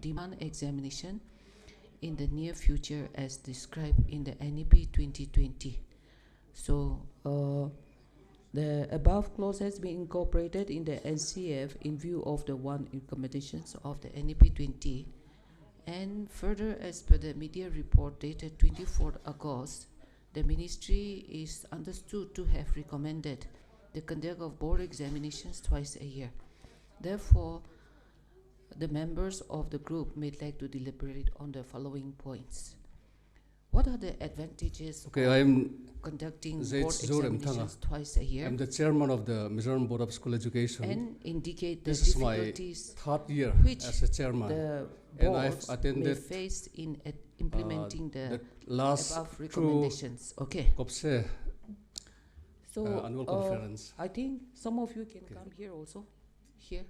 demand examination in the near future as described in the NEP 2020. So the above clause has been incorporated in the NCF in view of the recommendations of the NEP 20. And further, as per the media report dated 24th August, the ministry is understood to have recommended the conduct of board examinations twice a year. Therefore, the members of the group may like to deliberate on the following points. What are the advantages of conducting board examinations twice a year? I'm the chairman of the Mizoram Board of School Education. And indicate the this difficulties is my third year which as a chairman. The and I've attended may face in implementing the last above recommendations. Okay. COPSE So annual conference. I think some of you can come here also. Here.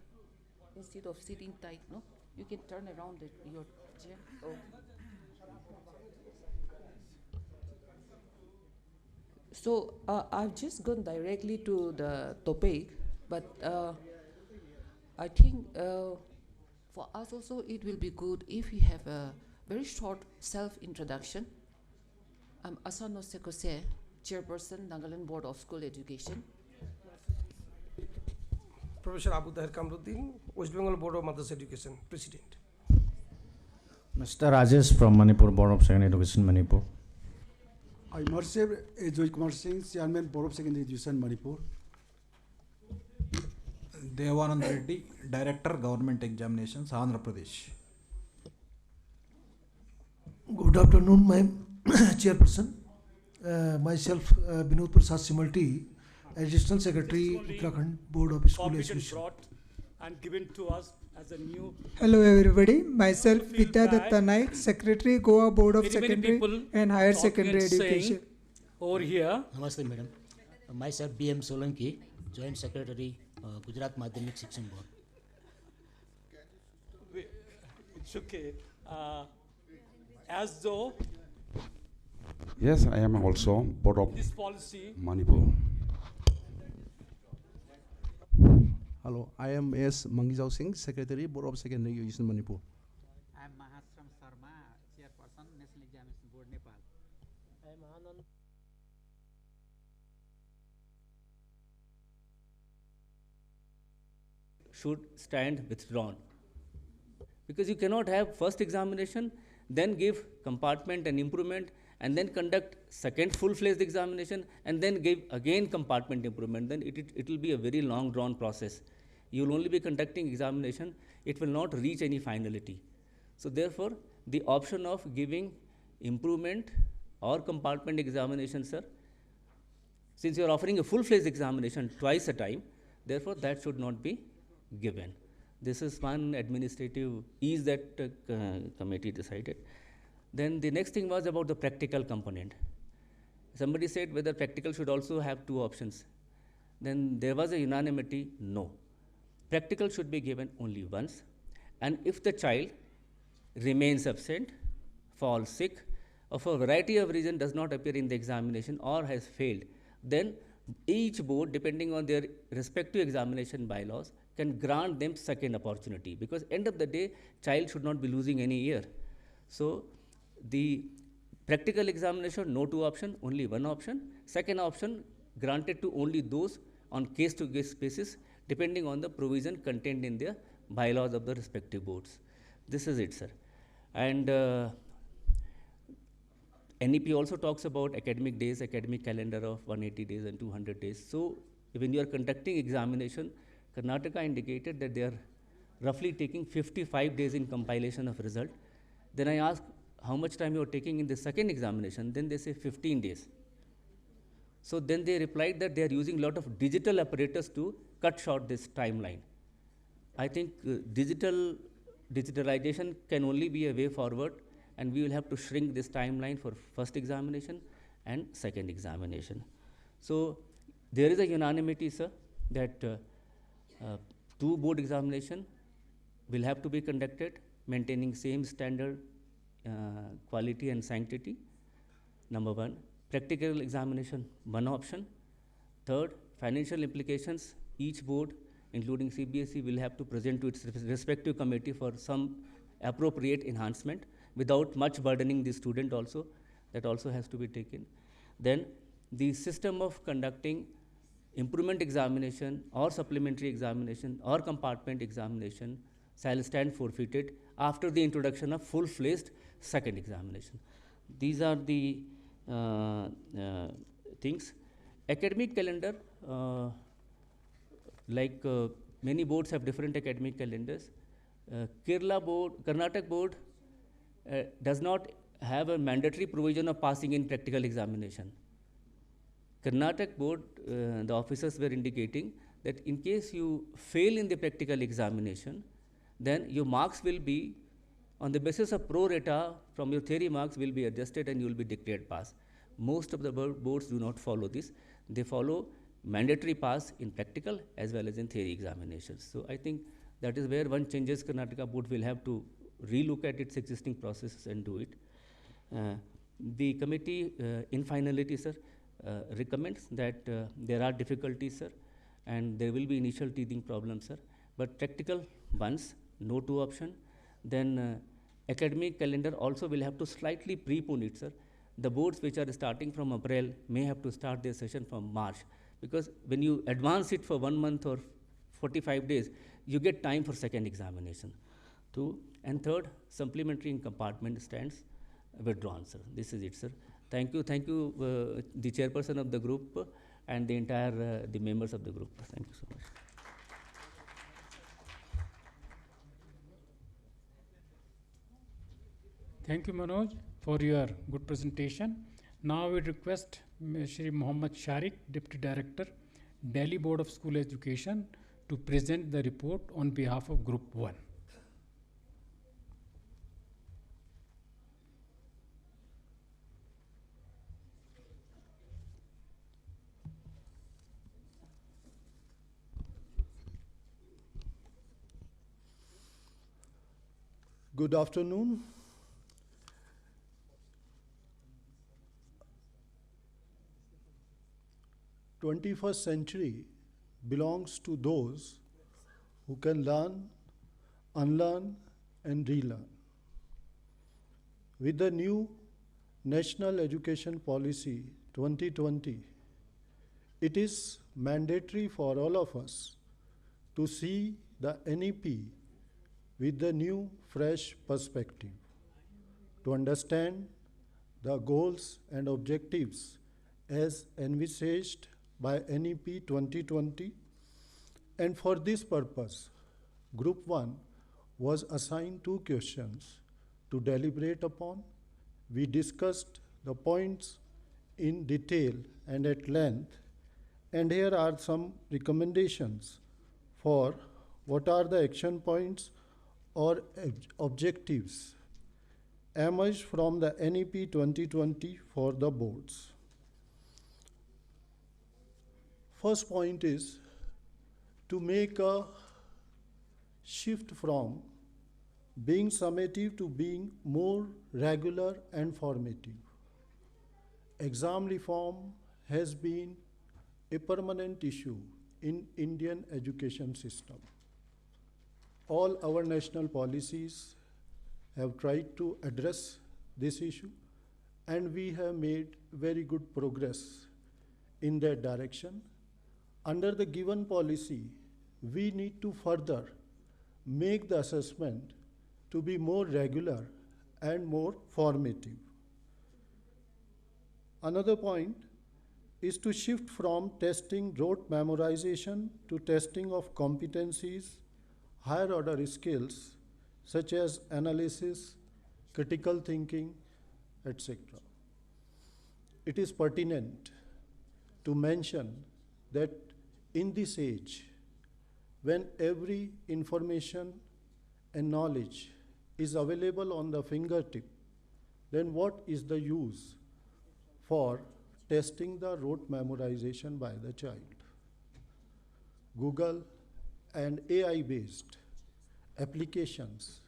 Instead of sitting tight, no? You can turn around your chair. Oh. So I've just gone directly to the topic, but I think for us also it will be good if we have a very short self-introduction. I'm Asano Sekose, Chairperson, Nagaland Board of School Education. Professor Abu Tahir Kamruddin, West Bengal Board of Mothers Education, President. Mr. Rajesh from Manipur Board of Secondary Education, Manipur. I myself, Joy Kumar Singh, Chairman Board of Secondary Education, Manipur. Devanand Reddy, Director Government Examinations, Andhra Pradesh. Good afternoon, my Chairperson. Myself, Binod Prasad Simalti, Additional Secretary, Uttarakhand Board of School Education. Brought and given to us as a new. Hello everybody, myself Vidya Datta Naik, Secretary Goa Board of Secondary and Higher Secondary Education. Over here. Namaste madam. Myself BM Solanki, Joint Secretary, Gujarat Madhyamik Shikshan Board. It's okay. As though. Yes, I am also Board of this policy Manipur. Hello, I am S. Mangijao Singh, Secretary, Board of Secondary Education, Manipur. I am Mahastram Sarma, Chairperson, National Examination Board, Nepal. I am Anand. Should stand withdrawn. Because you cannot have first examination, then give compartment and improvement, and then conduct second full-fledged examination, and then give again compartment improvement. Then it will be a very long drawn process. You will only be conducting examination, it will not reach any finality. So therefore, the option of giving improvement or compartment examination, sir, since you are offering a full-fledged examination twice a time, therefore that should not be given. This is one administrative ease that committee decided. Then the next thing was about the practical component. Somebody said whether practical should also have two options. Then there was a unanimity, no. Practical should be given only once, and if the child remains absent, falls sick, or for a variety of reasons does not appear in the examination or has failed, then each board, depending on their respective examination bylaws, can grant them second opportunity, because end of the day, child should not be losing any year. So the practical examination, no two option, only one option. Second option, granted to only those on case-to-case basis, depending on the provision contained in the bylaws of the respective boards. This is it, sir. And NEP also talks about academic days, academic calendar of 180 days and 200 days. So when you are conducting examination, Karnataka indicated that they are roughly taking 55 days in compilation of result. Then I asked how much time you are taking in the second examination, then they say 15 days. So then they replied that they are using a lot of digital apparatus to cut short this timeline. I think digitalization can only be a way forward, and we will have to shrink this timeline for first examination and second examination. So there is a unanimity, sir, that two board examination will have to be conducted, maintaining same standard, quality and sanctity, number one. Practical examination, one option. Third, financial implications, each board, including CBSE, will have to present to its respective committee for some appropriate enhancement without much burdening the student also. That also has to be taken. Then the system of conducting improvement examination or supplementary examination or compartment examination shall stand forfeited after the introduction of full-fledged second examination. These are the things. Academic calendar, many boards have different academic calendars. Karnataka board does not have a mandatory provision of passing in practical examination. Karnataka board, the officers were indicating that in case you fail in the practical examination, then your marks will be on the basis of pro rata from your theory marks will be adjusted and you will be declared pass. Most of the boards do not follow this. They follow mandatory pass in practical as well as in theory examinations. So I think that is where one changes. Karnataka board will have to relook at its existing processes and do it. The committee, in finality, sir, recommends that there are difficulties, sir, and there will be initial teething problems, sir, but practical ones, no to option. Then academic calendar also will have to slightly prepone it, sir. The boards which are starting from April may have to start their session from March, because when you advance it for 1 month or 45 days, you get time for second examination. 2 and third, supplementary and compartment stands withdrawn, sir. This is it, sir. Thank you, the chairperson of the group and the entire the members of the group. Thank you so much. Thank you, Manoj, for your good presentation. Now we request Shri Mohammad Sharik, Deputy Director, Delhi Board of School Education, to present the report on behalf of Group 1. Good afternoon. The 21st century belongs to those who can learn, unlearn, and relearn. With the new National Education Policy 2020, it is mandatory for all of us to see the NEP with the new, fresh perspective, to understand the goals and objectives as envisaged by NEP 2020. And for this purpose, Group 1 was assigned 2 questions to deliberate upon. We discussed the points in detail and at length, and here are some recommendations for what are the action points or objectives emerged from the NEP 2020 for the boards. First point is to make a shift from being summative to being more regular and formative. Exam reform has been a permanent issue in Indian education system. All our national policies have tried to address this issue, and we have made very good progress in that direction. Under the given policy, we need to further make the assessment to be more regular and more formative. Another point is to shift from testing rote memorization to testing of competencies, higher order skills such as analysis, critical thinking, etc. It is pertinent to mention that in this age, when every information and knowledge is available on the fingertip, then what is the use for testing the rote memorization by the child? Google and AI-based applications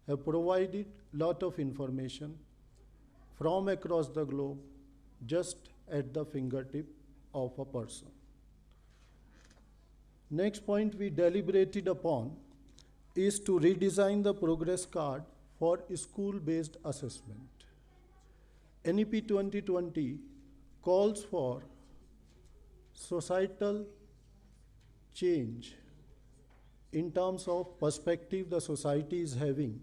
have provided lot of information from across the globe just at the fingertip of a person. Next point we deliberated upon is to redesign the progress card for school-based assessment. NEP 2020 calls for societal change in terms of perspective the society is having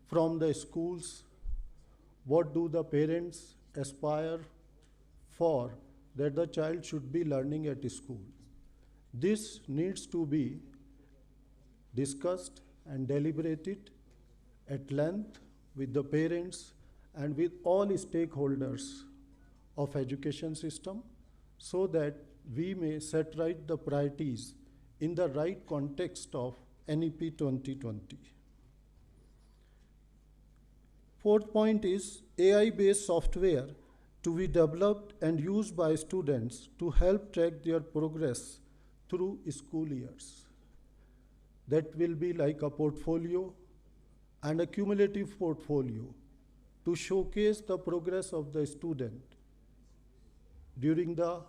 from the schools. What do the parents aspire for that the child should be learning at school? This needs to be discussed and deliberated at length with the parents and with all stakeholders of education system so that we may set right the priorities in the right context of NEP 2020. Fourth point is AI-based software to be developed and used by students to help track their progress through school years. That will be like a portfolio and a cumulative portfolio to showcase the progress of the student during the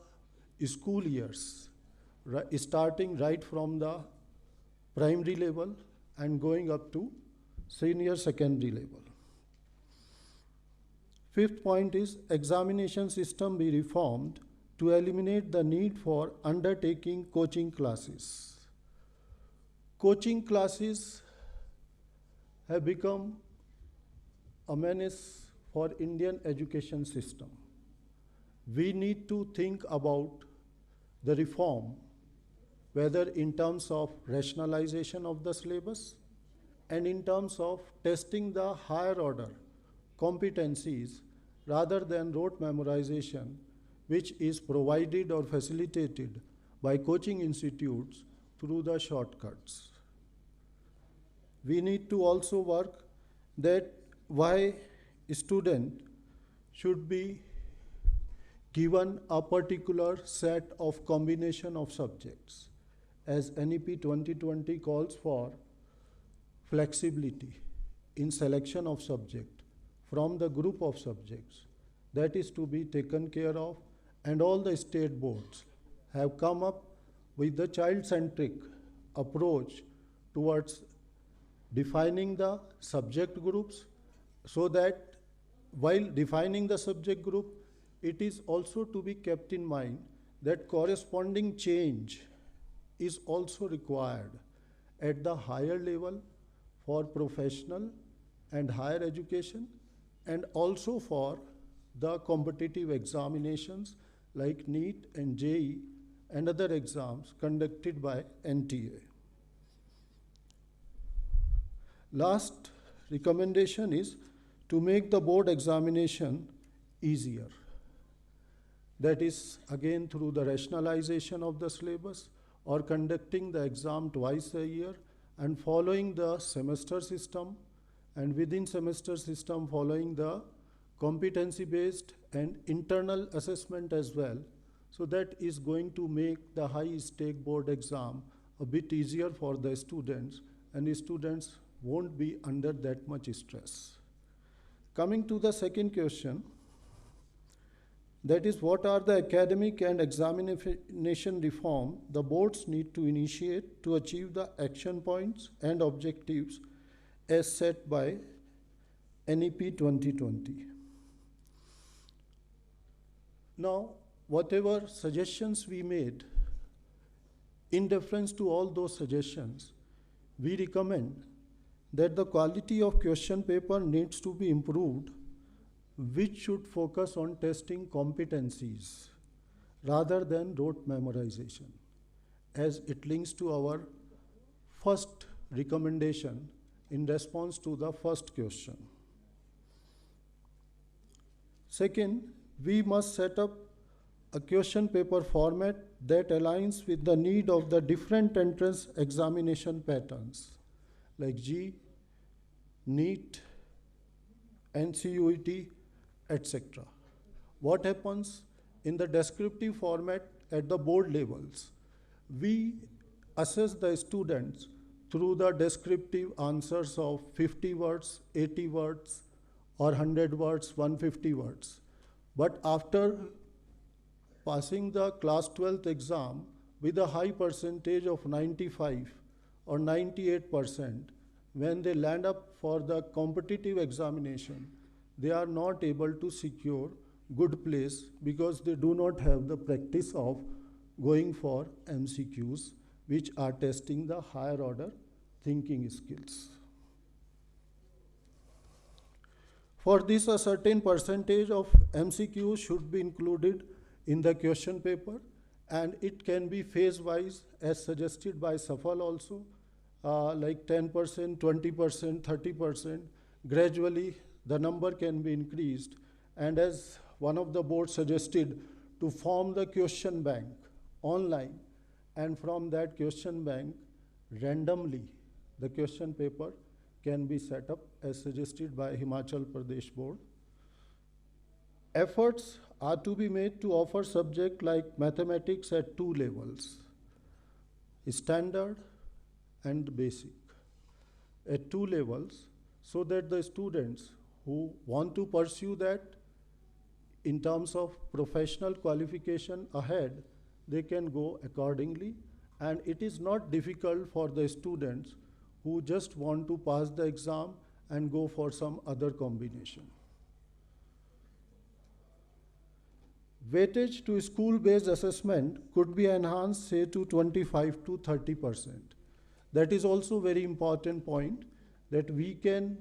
school years, starting right from the primary level and going up to senior secondary level. Fifth point is examination system be reformed to eliminate the need for undertaking coaching classes. Coaching classes have become a menace for Indian education system. We need to think about the reform, whether in terms of rationalization of the syllabus and in terms of testing the higher order competencies rather than rote memorization, which is provided or facilitated by coaching institutes through the shortcuts. We need to also work that why a student should be given a particular set of combination of subjects, as NEP 2020 calls for flexibility in selection of subject from the group of subjects. That is to be taken care of, and all the state boards have come up with the child-centric approach towards defining the subject groups, so that while defining the subject group, it is also to be kept in mind that corresponding change is also required at the higher level for professional and higher education, and also for the competitive examinations like NEET and JEE and other exams conducted by NTA. Last recommendation is to make the board examination easier. That is again through the rationalization of the syllabus or conducting the exam twice a year and following the semester system, and within semester system following the competency based and internal assessment as well. So that is going to make the high stake board exam a bit easier for the students, and the students won't be under that much stress. Coming to the second question, that is, what are the academic and examination reform the boards need to initiate to achieve the action points and objectives as set by NEP 2020. Now, whatever suggestions we made, in deference to all those suggestions, we recommend that the quality of question paper needs to be improved, which should focus on testing competencies rather than rote memorization, as it links to our first recommendation in response to the first question. Second, we must set up a question paper format that aligns with the need of the different entrance examination patterns like JEE, NEET, NCUET, etc. What happens in the descriptive format at the board levels? We assess the students through the descriptive answers of 50 words, 80 words, or 100 words, 150 words. But after passing the class 12th exam with a high percentage of 95 or 98%, when they land up for the competitive examination, they are not able to secure good place because they do not have the practice of going for MCQs, which are testing the higher order thinking skills. For this, a certain percentage of MCQs should be included in the question paper, and it can be phase-wise as suggested by SAFAL also, like 10%, 20%, 30%. Gradually, the number can be increased, and as one of the boards suggested, to form the question bank online, and from that question bank, randomly, the question paper can be set up as suggested by Himachal Pradesh board. Efforts are to be made to offer subjects like mathematics at 2 levels, standard and basic, at 2 levels, so that the students who want to pursue that in terms of professional qualification ahead, they can go accordingly, and it is not difficult for the students who just want to pass the exam and go for some other combination. Weightage to school-based assessment could be enhanced, say, to 25 to 30%. That is also very important point, that we can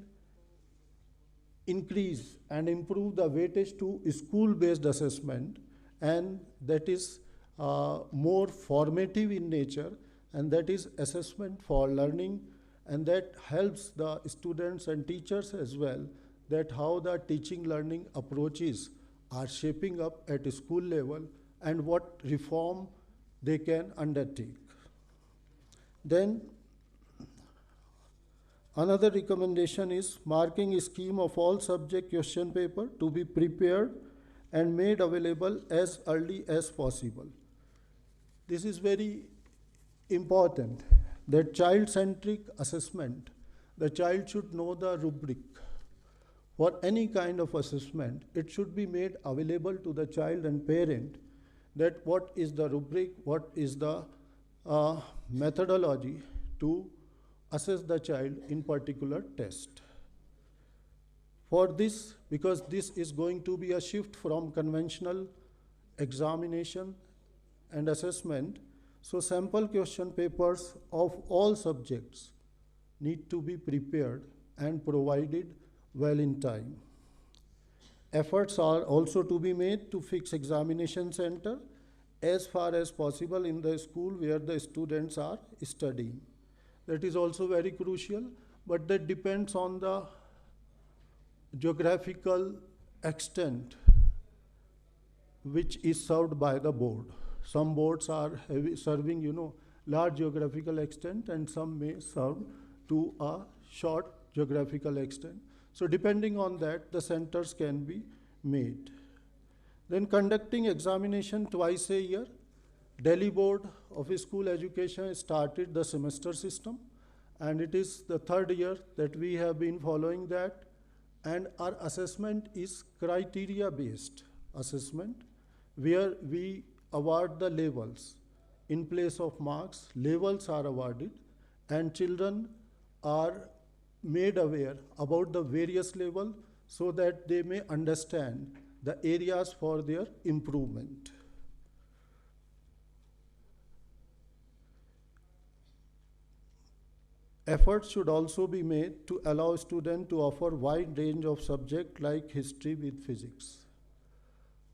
increase and improve the weightage to school-based assessment, and that is more formative in nature, and that is assessment for learning, and that helps the students and teachers as well, that how the teaching learning approaches are shaping up at a school level and what reform they can undertake. Then another recommendation is marking a scheme of all subject question paper to be prepared and made available as early as possible. This is very important, that child-centric assessment, the child should know the rubric. For any kind of assessment, it should be made available to the child and parent, that what is the rubric, what is the methodology to assess the child in particular test. For this, because this is going to be a shift from conventional examination and assessment, so sample question papers of all subjects need to be prepared and provided well in time. Efforts are also to be made to fix examination center as far as possible in the school where the students are studying. That is also very crucial, but that depends on the geographical extent which is served by the board. Some boards are serving, large geographical extent, and some may serve to a short geographical extent. So depending on that, the centers can be made. Then conducting examination twice a year. Delhi Board of School Education started the semester system, and it is the 3rd year that we have been following that, and our assessment is criteria-based assessment, where we award the levels. In place of marks, levels are awarded, and children are made aware about the various levels so that they may understand the areas for their improvement. Efforts should also be made to allow students to offer wide range of subjects like history with physics.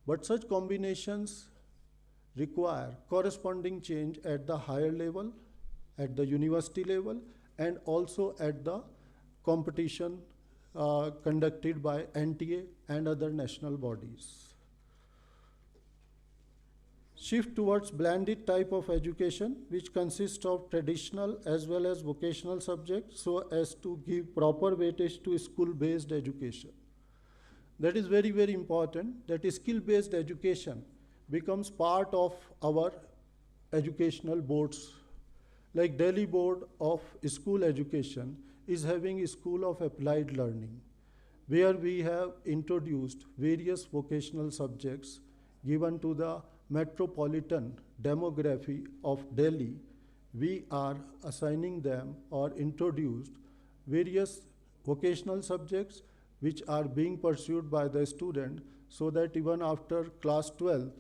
But such combinations require corresponding change at the higher level, at the university level, and also at the competition conducted by NTA and other national bodies. Shift towards blended type of education, which consists of traditional as well as vocational subjects, so as to give proper weightage to school-based education. That is very, very important, that skill-based education becomes part of our educational boards. Like Delhi Board of School Education is having a School of Applied Learning, where we have introduced various vocational subjects given to the metropolitan demography of Delhi, we are assigning them or introduced various vocational subjects which are being pursued by the student, so that even after class 12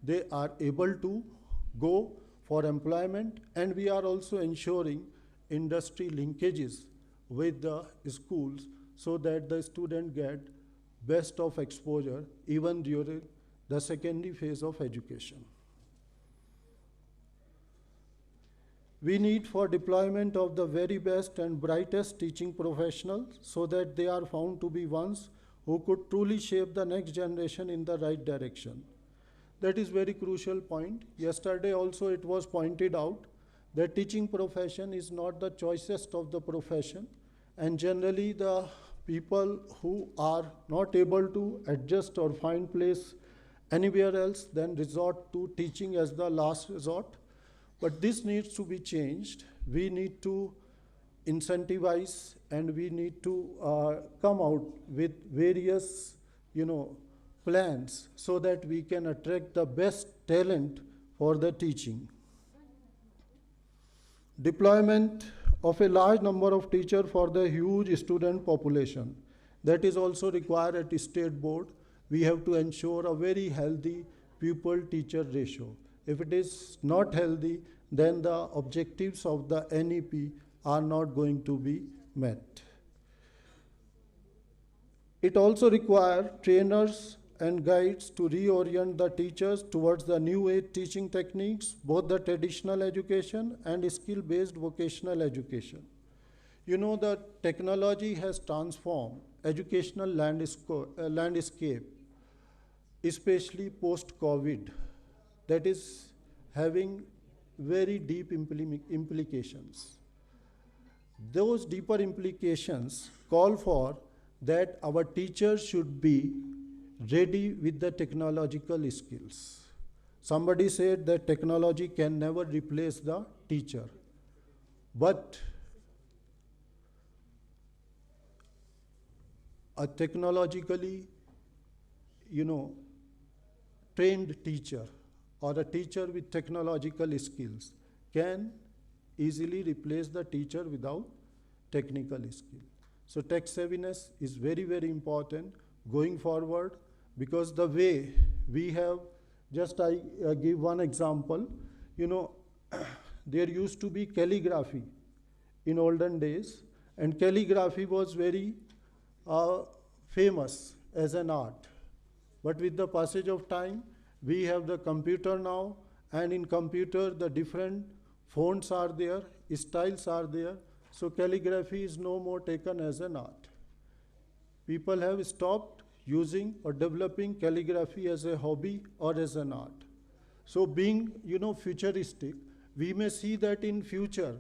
they are able to go for employment, and we are also ensuring industry linkages with the schools so that the student get best of exposure even during the secondary phase of education. We need for deployment of the very best and brightest teaching professionals so that they are found to be ones who could truly shape the next generation in the right direction. That is very crucial point. Yesterday also it was pointed out that teaching profession is not the choicest of the profession, and generally the people who are not able to adjust or find place anywhere else then resort to teaching as the last resort. But this needs to be changed. We need to incentivize, and we need to come out with various, plans so that we can attract the best talent for the teaching. Deployment of a large number of teachers for the huge student population. That is also required at the state board. We have to ensure a very healthy pupil-teacher ratio. If it is not healthy, then the objectives of the NEP are not going to be met. It also requires trainers and guides to reorient the teachers towards the new age teaching techniques, both the traditional education and skill-based vocational education. The technology has transformed educational landscape, especially post-COVID, that is having very deep implications. Those deeper implications call for that our teachers should be ready with the technological skills. Somebody said that technology can never replace the teacher, but a technologically, trained teacher or a teacher with technological skills can easily replace the teacher without technical skill. So tech savviness is very, very important going forward, because the way we have, I give one example, there used to be calligraphy in olden days, and calligraphy was very famous as an art. But with the passage of time, we have the computer now, and in computer the different fonts are there, styles are there, so calligraphy is no more taken as an art. People have stopped using or developing calligraphy as a hobby or as an art. So being, futuristic, we may see that in future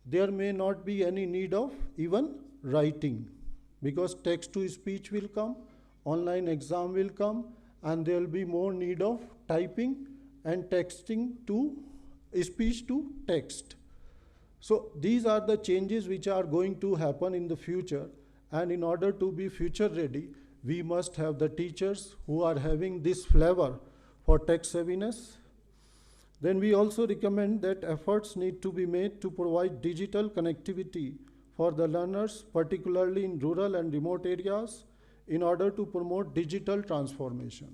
there may not be any need of even writing, because text to speech will come, online exam will come, and there will be more need of typing and texting to speech to text. So these are the changes which are going to happen in the future, and in order to be future ready, we must have the teachers who are having this flavor for tech savviness. Then we also recommend that efforts need to be made to provide digital connectivity for the learners, particularly in rural and remote areas, in order to promote digital transformation.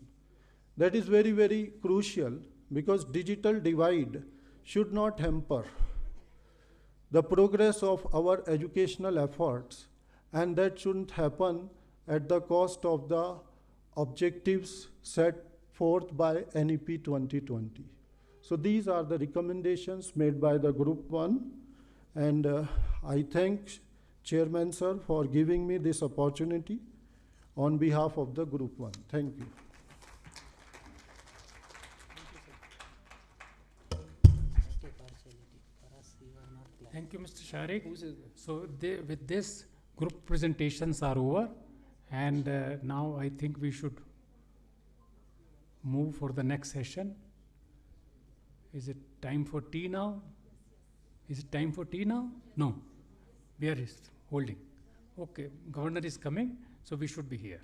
That is very, very crucial, because digital divide should not hamper the progress of our educational efforts, and that shouldn't happen at the cost of the objectives set forth by NEP 2020. So these are the recommendations made by the Group 1, and I thank Chairman Sir for giving me this opportunity on behalf of the Group 1. Thank you. Thank you, Mr. Sharik. So with this, group presentations are over, and now I think we should move for the next session. Is it time for tea now? Is it time for tea now? No. Where is holding? Okay, Governor is coming, so we should be here.